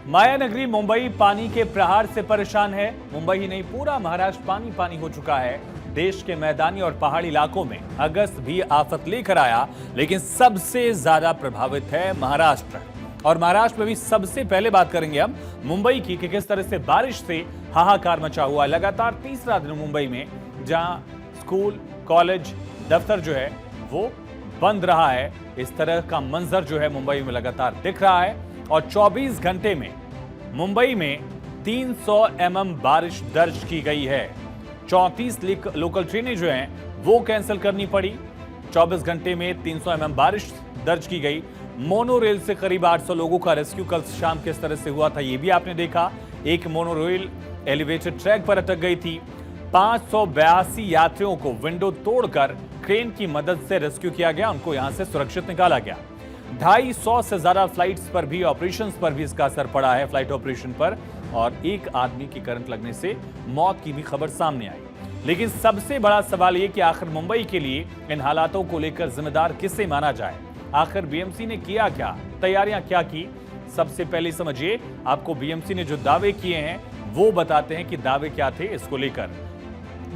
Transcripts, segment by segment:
माया नगरी मुंबई पानी के प्रहार से परेशान है। मुंबई ही नहीं, पूरा महाराष्ट्र पानी पानी हो चुका है। देश के मैदानी और पहाड़ी इलाकों में अगस्त भी आफत लेकर आया, लेकिन सबसे ज्यादा प्रभावित है महाराष्ट्र। और महाराष्ट्र में भी सबसे पहले बात करेंगे हम मुंबई की कि किस तरह से बारिश से हाहाकार मचा हुआ। लगातार तीसरा दिन मुंबई में जहां स्कूल, कॉलेज, दफ्तर जो है वो बंद रहा है। इस तरह का मंजर जो है मुंबई में लगातार दिख रहा है। और 24 घंटे में मुंबई में 300 mm बारिश दर्ज की गई है। 34 लोकल ट्रेनें जो हैं वो कैंसिल करनी पड़ी। 24 घंटे में 300 mm बारिश दर्ज की गई। मोनो रेल से करीब 800 लोगों का रेस्क्यू कल शाम किस तरह से हुआ था ये भी आपने देखा। एक मोनो रेल एलिवेटेड ट्रैक पर अटक गई थी। 582 यात्रियों को विंडो तोड़कर क्रेन की मदद से रेस्क्यू किया गया, उनको यहां से सुरक्षित निकाला गया। 250 से ज्यादा फ्लाइट्स पर भी, ऑपरेशंस पर भी इसका असर पड़ा है, फ्लाइट ऑपरेशन पर। और एक आदमी की करंट लगने से मौत की भी खबर सामने आई। लेकिन सबसे बड़ा सवाल यह कि आखिर मुंबई के लिए इन हालातों को लेकर जिम्मेदार किसे माना जाए। आखिर बीएमसी ने किया क्या, तैयारियां क्या की। सबसे पहले समझिए, आपको बीएमसी ने जो दावे किए हैं वो बताते हैं कि दावे क्या थे इसको लेकर।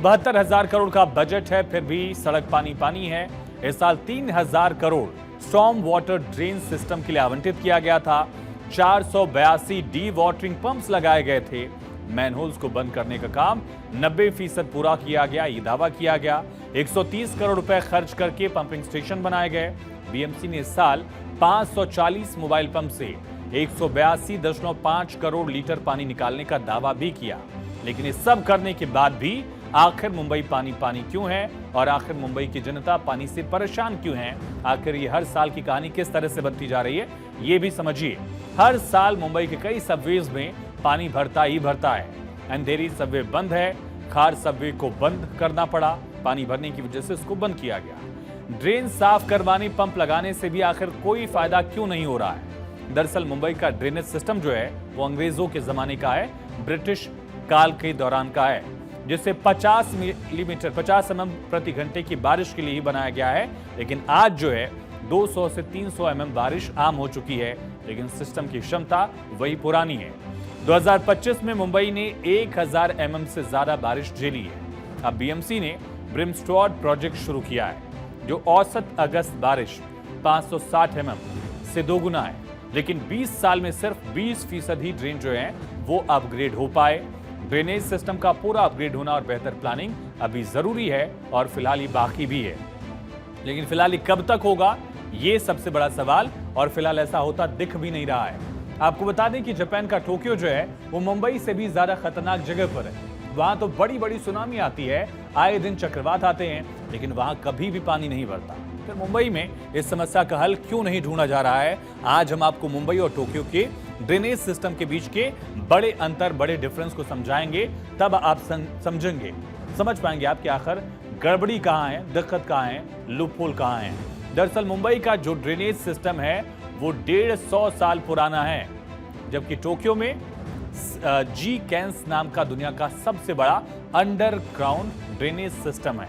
72,000 करोड़ का बजट है, फिर भी सड़क पानी पानी है। इस साल 3,000 crore storm water drain system के लिए आवंटित किया गया था। 482 डी वाटरिंग पंप्स लगाए गए थे। मैनहोल्स को बंद करने का काम 90% पूरा किया गया, ये दावा किया गया। 130 करोड़ रुपए खर्च करके पंपिंग स्टेशन बनाए गए। बीएमसी ने इस साल 540 मोबाइल पंप से 182.5 करोड़ लीटर पानी निकालने का दावा भी किया। लेकिन ये सब करने के बाद भी आखिर मुंबई पानी पानी क्यों है और आखिर मुंबई की जनता पानी से परेशान क्यों है। आखिर ये हर साल की कहानी किस तरह से बनती जा रही है ये भी समझिए। हर साल मुंबई के कई सबवेज में पानी भरता ही भरता है। अंधेरी सबवे बंद है, खार सबवे को बंद करना पड़ा, पानी भरने की वजह से इसको बंद किया गया। ड्रेन साफ करवाने, पंप लगाने से भी आखिर कोई फायदा क्यों नहीं हो रहा है। दरअसल मुंबई का ड्रेनेज सिस्टम जो है वो अंग्रेजों के जमाने का है, ब्रिटिश काल के दौरान का है, जिसे 50 मिलीमीटर 50 mm प्रति घंटे की बारिश के लिए ही बनाया गया है। लेकिन आज जो है 200 से 300 mm बारिश आम हो चुकी है, लेकिन सिस्टम की क्षमता वही पुरानी है। 2025 में मुंबई ने 1000 mm से ज्यादा बारिश झेली है। अब बीएमसी ने ब्रिमस्टॉड प्रोजेक्ट शुरू किया है, जो औसत अगस्त बारिश 560 mm से दोगुना है। लेकिन 20 साल में सिर्फ 20% ही ड्रेन जो है वो अपग्रेड हो पाए। ड्रेनेज सिस्टम का पूरा अपग्रेड होना और बेहतर प्लानिंग अभी जरूरी है और फिलहाल ये बाकी भी है। लेकिन फिलहाल ये कब तक होगा ये सबसे बड़ा सवाल, और फिलहाल ऐसा होता दिख भी नहीं रहा है। आपको बता दें कि जापान का टोक्यो जो है वो मुंबई से भी ज्यादा खतरनाक जगह पर है। वहां तो बड़ी बड़ी सुनामी आती है, आए दिन चक्रवात आते हैं, लेकिन वहां कभी भी पानी नहीं भरता। फिर मुंबई में इस समस्या का हल क्यों नहीं ढूंढा जा रहा है। आज हम आपको मुंबई और टोक्यो के ड्रेनेज सिस्टम के बीच के बड़े अंतर, बड़े डिफरेंस को समझाएंगे, तब आप समझेंगे, समझ पाएंगे आप कि आखिर गड़बड़ी कहां है, दिक्कत कहां है, लूपहोल कहां है। दरअसल मुंबई का जो ड्रेनेज सिस्टम है वो 150 साल पुराना है, जबकि टोक्यो में जी कैंस नाम का दुनिया का सबसे बड़ा अंडरग्राउंड ड्रेनेज सिस्टम है।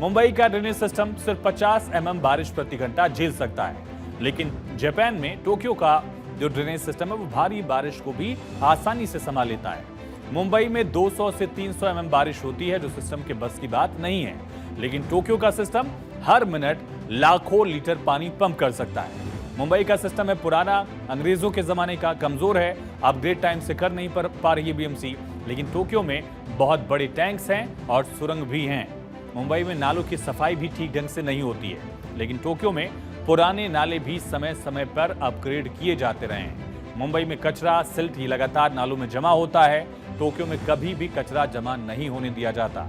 मुंबई का ड्रेनेज सिस्टम सिर्फ 50 mm बारिश प्रति घंटा झेल सकता है, लेकिन जापान में टोक्यो का जो ड्रेनेज सिस्टम है वो भारी बारिश को भी आसानी से संभाल लेता है। मुंबई में 200 से 300 mm बारिश होती है, जो सिस्टम के बस की बात नहीं है। लेकिन टोक्यो का सिस्टम हर मिनट लाखों लीटर पानी पंप कर सकता है। मुंबई का सिस्टम है पुराना, अंग्रेजों के जमाने का, कमजोर है, अपग्रेड टाइम से कर नहीं पा रही है बीएमसी। लेकिन टोक्यो में बहुत बड़े टैंक्स हैं और सुरंग भी हैं। मुंबई में नालों की सफाई भी ठीक ढंग से नहीं होती है, लेकिन टोक्यो में पुराने नाले भी समय समय पर अपग्रेड किए जाते रहे हैं। मुंबई में कचरा, सिल्ट ही लगातार नालों में जमा होता है। टोक्यो में कभी भी कचरा जमा नहीं होने दिया जाता।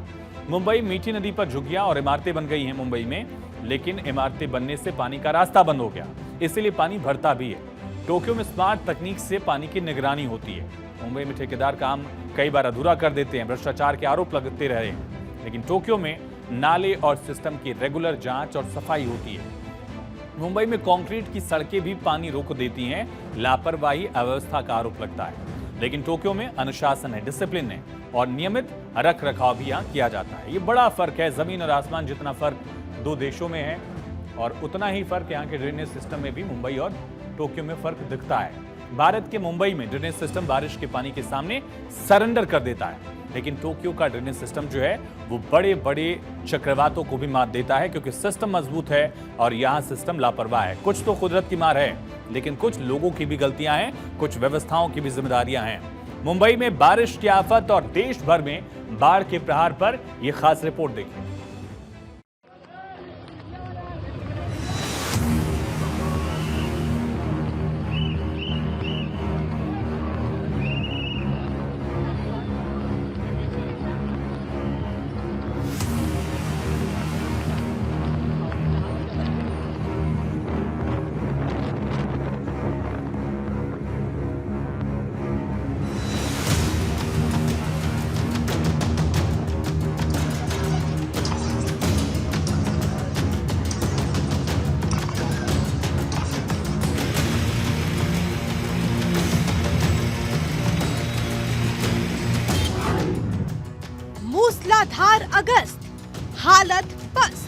मुंबई मीठी नदी पर झुग्गियां और इमारतें बन गई हैं मुंबई में, लेकिन इमारतें बनने से पानी का रास्ता बंद हो गया, इसलिए पानी भरता भी है। टोक्यो में स्मार्ट तकनीक से पानी की निगरानी होती है। मुंबई में ठेकेदार काम कई बार अधूरा कर देते हैं, भ्रष्टाचार के आरोप लगते रहे हैं। लेकिन टोक्यो में नाले और सिस्टम की रेगुलर जांच और सफाई होती है। मुंबई में कंक्रीट की सड़कें भी पानी रोक देती हैं, लापरवाही, अव्यवस्था का आरोप लगता है। लेकिन टोक्यो में अनुशासन है, डिसिप्लिन है और नियमित रख रखाव भी यहाँ किया जाता है। ये बड़ा फर्क है, जमीन और आसमान जितना फर्क दो देशों में है और उतना ही फर्क यहाँ के ड्रेनेज सिस्टम में भी मुंबई और टोक्यो में फर्क दिखता है। भारत के मुंबई में ड्रेनेज सिस्टम बारिश के पानी के सामने सरेंडर कर देता है, लेकिन टोक्यो का ड्रेनेज सिस्टम जो है वो बड़े बड़े चक्रवातों को भी मात देता है, क्योंकि सिस्टम मजबूत है और यहाँ सिस्टम लापरवाह है। कुछ तो कुदरत की मार है, लेकिन कुछ लोगों की भी गलतियां हैं, कुछ व्यवस्थाओं की भी जिम्मेदारियां हैं। मुंबई में बारिश की आफत और देश भर में बाढ़ के प्रहार पर यह खास रिपोर्ट देखिए। मूसलाधार अगस्त, हालत पस्त।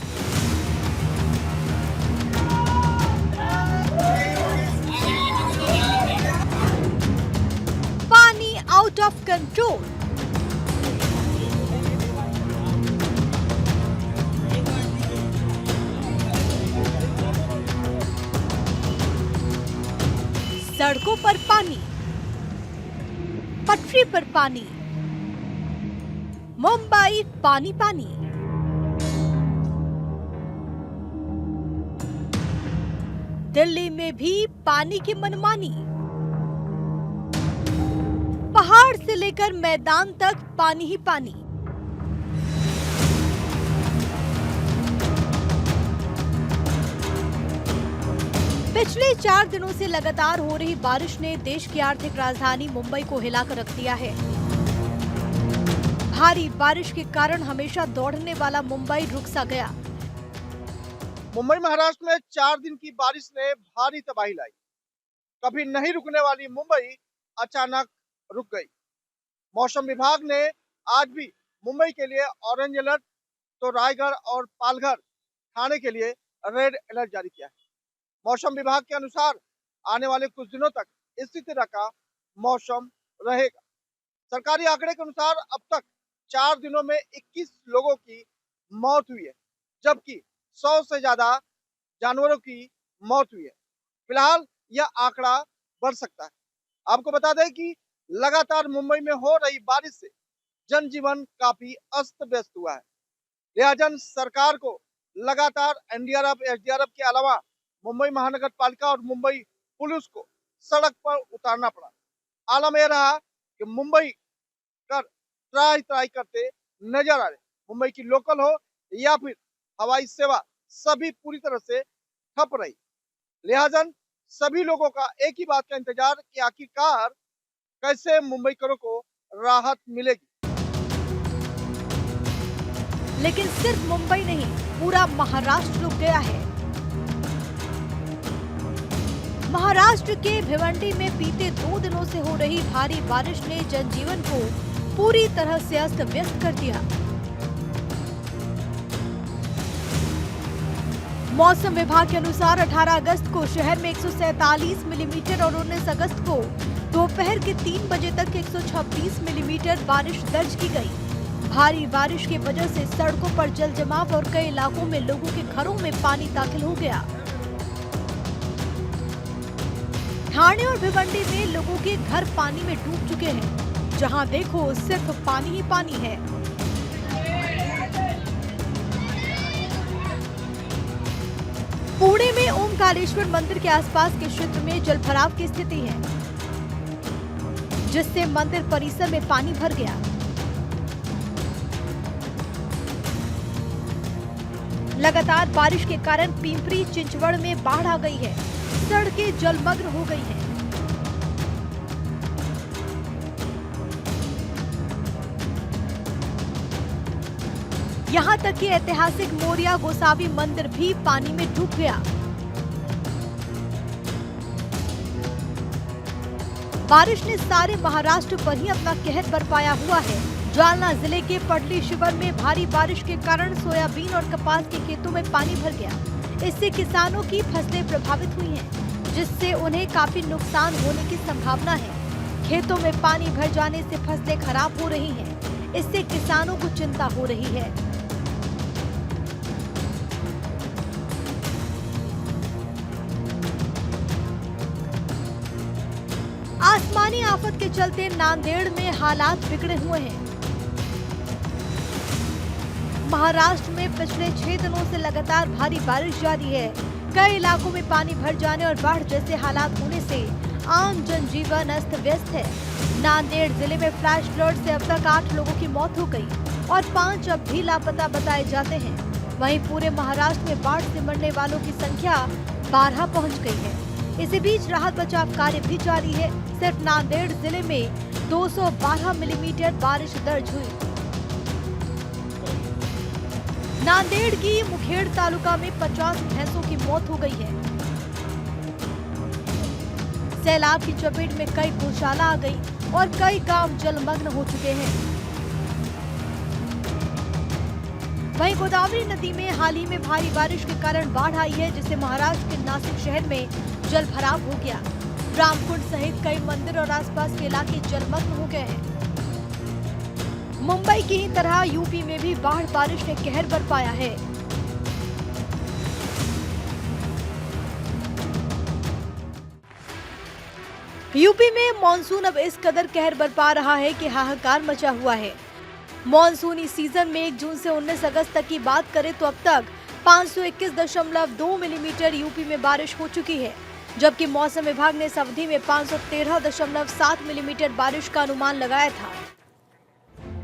पानी आउट ऑफ कंट्रोल। सड़कों पर पानी, पटरी पर पानी, मुंबई पानी पानी। दिल्ली में भी पानी की मनमानी। पहाड़ से लेकर मैदान तक पानी ही पानी। पिछले 4 दिनों से लगातार हो रही बारिश ने देश की आर्थिक राजधानी मुंबई को हिलाकर रख दिया है। भारी बारिश के कारण हमेशा दौड़ने वाला मुंबई रुक सा गया। मुंबई महाराष्ट्र में 4 दिन की बारिश ने भारी तबाही लाई। कभी नहीं रुकने वाली मुंबई अचानक रुक गई। मौसम विभाग ने आज भी मुंबई के लिए ऑरेंज अलर्ट तो रायगढ़ और पालघर थाने के लिए रेड अलर्ट जारी किया है। मौसम विभाग के अनुसार आने वाले कुछ दिनों तक इसी तरह का मौसम रहेगा। सरकारी आंकड़े के अनुसार अब तक 4 दिनों में 21 लोगों की मौत हुई है, जबकि 100 से ज्यादा जानवरों की मौत हुई है। फिलहाल यह आंकड़ा बढ़ सकता है। आपको बता दें कि लगातार मुंबई में हो रही बारिश से जनजीवन काफी अस्त व्यस्त हुआ है। लिहाजा सरकार को लगातार एनडीआरएफ, एसडीआरएफ के अलावा मुंबई महानगर पालिका और मुंबई पुलिस को सड़क पर उतारना पड़ा। आलम यह रहा कि मुंबई कर त्राही करते नजर आ रहे। मुंबई की लोकल हो या फिर हवाई सेवा, सभी पूरी तरह से ठप रही। लिहाजा सभी लोगों का एक ही बात का इंतजार कि आखिरकार कैसे मुंबईकरों को राहत मिलेगी। लेकिन सिर्फ मुंबई नहीं, पूरा महाराष्ट्र रुक गया है। महाराष्ट्र के भिवंडी में बीते 2 दिनों से हो रही भारी बारिश ने जनजीवन को पूरी तरह से अस्त व्यस्त कर दिया। मौसम विभाग के अनुसार 18 अगस्त को शहर में 147 मिलीमीटर और 19 अगस्त को दोपहर के 3 बजे तक 126 मिलीमीटर बारिश दर्ज की गई। भारी बारिश की वजह से सड़कों पर जल जमाव और कई इलाकों में लोगों के घरों में पानी दाखिल हो गया। ठाणे और भिवंडी में लोगों के घर पानी में डूब चुके हैं। जहां देखो सिर्फ पानी ही पानी है। पुणे में ओमकारेश्वर मंदिर के आसपास के क्षेत्र में जलभराव की स्थिति है, जिससे मंदिर परिसर में पानी भर गया। लगातार बारिश के कारण पिंपरी चिंचवड़ में बाढ़ आ गई है। सड़कें जलमग्न हो गई हैं। यहां तक कि ऐतिहासिक मोरिया गोसावी मंदिर भी पानी में डूब गया। बारिश ने सारे महाराष्ट्र पर ही अपना कहर बरपाया हुआ है। जालना जिले के पडली शिवर में भारी बारिश के कारण सोयाबीन और कपास के खेतों में पानी भर गया। इससे किसानों की फसलें प्रभावित हुई हैं। जिससे उन्हें काफी नुकसान होने की संभावना है। खेतों में पानी भर जाने से फसलें खराब हो रही हैं। इससे किसानों को चिंता हो रही है। आसमानी आफत के चलते नांदेड़ में हालात बिगड़े हुए हैं। महाराष्ट्र में पिछले 6 दिनों से लगातार भारी बारिश जारी है। कई इलाकों में पानी भर जाने और बाढ़ जैसे हालात होने से आम जनजीवन अस्त व्यस्त है। नांदेड़ जिले में फ्लैश फ्लड से अब तक 8 लोगों की मौत हो गई और 5 अब भी लापता बताए जाते हैं। वहीं पूरे महाराष्ट्र में बाढ़ से मरने वालों की संख्या 12 पहुंच गई है। इसी बीच राहत बचाव कार्य भी जारी है। सिर्फ नांदेड़ जिले में 212 मिलीमीटर बारिश दर्ज हुई। नांदेड़ की मुखेड़ तालुका में 50 भैंसों की मौत हो गई है। सैलाब की चपेट में कई गौशाला आ गई और कई गांव जलमग्न हो चुके हैं। वहीं गोदावरी नदी में हाल ही में भारी बारिश के कारण बाढ़ आई है, जिससे महाराष्ट्र के नासिक शहर में जल भराव हो गया। रामकुंड सहित कई मंदिर और आसपास के इलाके जलमग्न हो गए हैं। मुंबई की ही तरह यूपी में भी बाढ़ बारिश ने कहर बरपाया है। यूपी में मॉनसून अब इस कदर कहर बरपा रहा है कि हाहाकार मचा हुआ है। मॉनसूनी सीजन में 1 जून से 19 अगस्त तक की बात करें तो अब तक 521.2 मिलीमीटर यूपी में बारिश हो चुकी है, जबकि मौसम विभाग ने इस अवधि में 513.7 मिलीमीटर बारिश का अनुमान लगाया था।